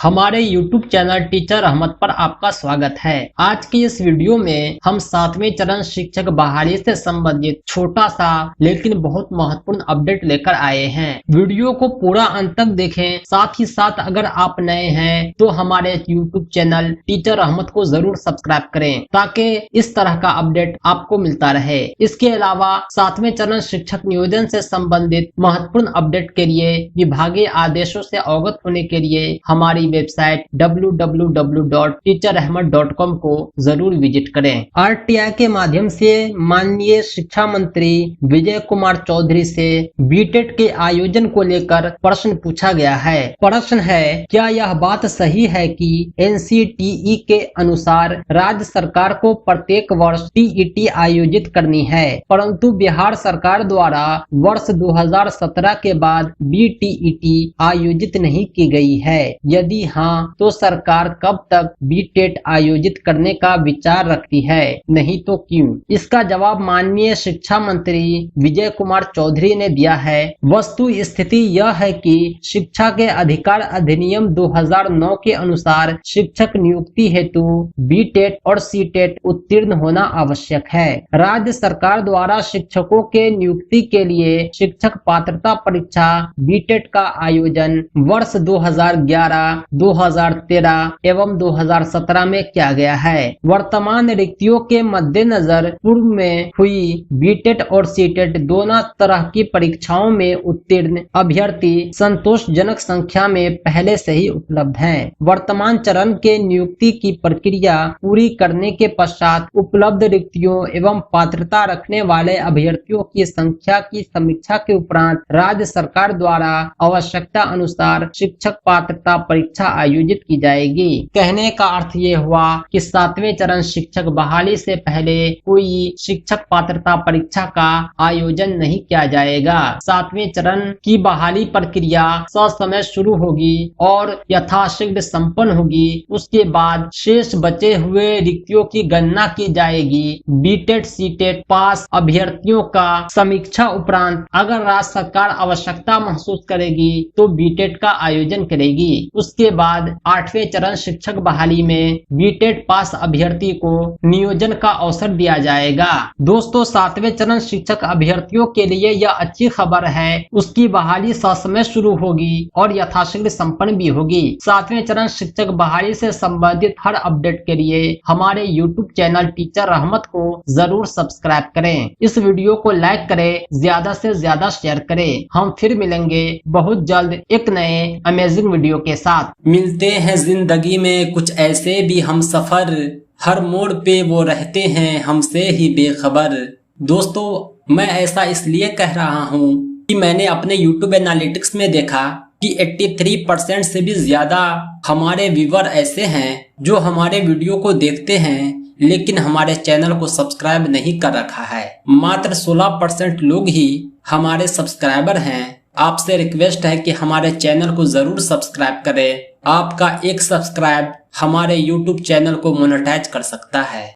हमारे YouTube channel teacher Ahmad पर आपका स्वागत है। आज की इस वीडियो में हम 7वें चरण शिक्षक बहाली से संबंधित छोटा सा लेकिन बहुत महत्वपूर्ण अपडेट लेकर आए हैं। वीडियो को पूरा अंत तक देखें। साथ ही साथ अगर आप नए हैं तो हमारे YouTube चैनल टीचर अहमद को जरूर सब्सक्राइब करें ताकि इस तरह का अपडेट आपको मिलता रहे। इसके अलावा 7वें चरण शिक्षक नियोजन से संबंधित महत्वपूर्ण अपडेट के लिए विभागीय आदेशों से अवगत होने के लिए हमारी वेबसाइट www.teacherahmad.com को जरूर विजिट करें। RTI के माध्यम से माननीय शिक्षा मंत्री विजय कुमार चौधरी से बीटेट के आयोजन को लेकर प्रश्न पूछा गया है। प्रश्न है, क्या यह बात सही है कि NCTE के अनुसार राज्य सरकार को प्रत्येक वर्ष TET आयोजित करनी है, परंतु बिहार सरकार द्वारा वर्ष 2017 के बाद BTET आयोजित नहीं की गई है? यदि हाँ, तो सरकार कब तक बीटेट आयोजित करने का विचार रखती है, नहीं तो क्यों? इसका जवाब माननीय शिक्षा मंत्री विजय कुमार चौधरी ने दिया है। वस्तु स्थिति यह है कि शिक्षा के अधिकार अधिनियम 2009 के अनुसार शिक्षक नियुक्ति हेतु बीटेट और सीटेट उत्तीर्ण होना आवश्यक है। राज्य सरकार द्वारा शिक्षकों के नियुक्ति के लिए शिक्षक पात्रता परीक्षा बीटेट का आयोजन वर्ष 2011, 2013 एवं 2017 में किया गया है। वर्तमान रिक्तियों के मद्देनजर पूर्व में हुई बीटेट और सीटेट दोनों तरह की परीक्षाओं में उत्तीर्ण अभ्यर्थी संतोषजनक संख्या में पहले से ही उपलब्ध हैं। वर्तमान चरण के नियुक्ति की प्रक्रिया पूरी करने के पश्चात उपलब्ध रिक्तियों एवं पात्रता रखने वाले अभ्यर्थियों की संख्या की समीक्षा के उपरांत राज्य सरकार द्वारा आवश्यकता अनुसार शिक्षक पात्रता परीक्षा आयोजित की जाएगी। कहने का अर्थ ये हुआ कि 7वें चरण शिक्षक बहाली से पहले कोई शिक्षक पात्रता परीक्षा का आयोजन नहीं किया जाएगा। 7वें चरण की बहाली प्रक्रिया ससमय शुरू होगी और यथाशीघ्र संपन्न होगी। उसके बाद शेष बचे हुए रिक्तियों की गणना की जाएगी। बीटेट सीटेट पास अभ्यर्थियों का समीक्षा उपरांत अगर राज्य सरकार आवश्यकता महसूस करेगी तो बीटेट का आयोजन करेगी। उसके बाद 8वें चरण शिक्षक बहाली में बीटेट पास अभ्यर्थी को नियोजन का अवसर दिया जाएगा। दोस्तों, 7वें चरण शिक्षक अभ्यर्थियों के लिए यह अच्छी खबर है। उसकी बहाली ससमय शुरू होगी और यथाशीघ्र संपन्न भी होगी। 7वें चरण शिक्षक बहाली से संबंधित हर अपडेट के लिए हमारे YouTube चैनल टीचर अहमद को जरूर सब्सक्राइब करें। इस वीडियो को लाइक करें, ज्यादा से ज्यादा शेयर करें। हम फिर मिलेंगे बहुत जल्द एक नए अमेजिंग वीडियो के साथ। मिलते हैं जिंदगी में कुछ ऐसे भी हम सफर, हर मोड़ पे वो रहते हैं हमसे ही बेखबर। दोस्तों, मैं ऐसा इसलिए कह रहा हूँ कि मैंने अपने YouTube एनालिटिक्स में देखा कि 83% से भी ज्यादा हमारे व्यूअर ऐसे हैं जो हमारे वीडियो को देखते हैं लेकिन हमारे चैनल को सब्सक्राइब नहीं कर रखा है। मात्र 16% लोग ही हमारे सब्सक्राइबर हैं। आपसे रिक्वेस्ट है कि हमारे चैनल को जरूर सब्सक्राइब करें। आपका एक सब्सक्राइब हमारे YouTube चैनल को मोनेटाइज कर सकता है।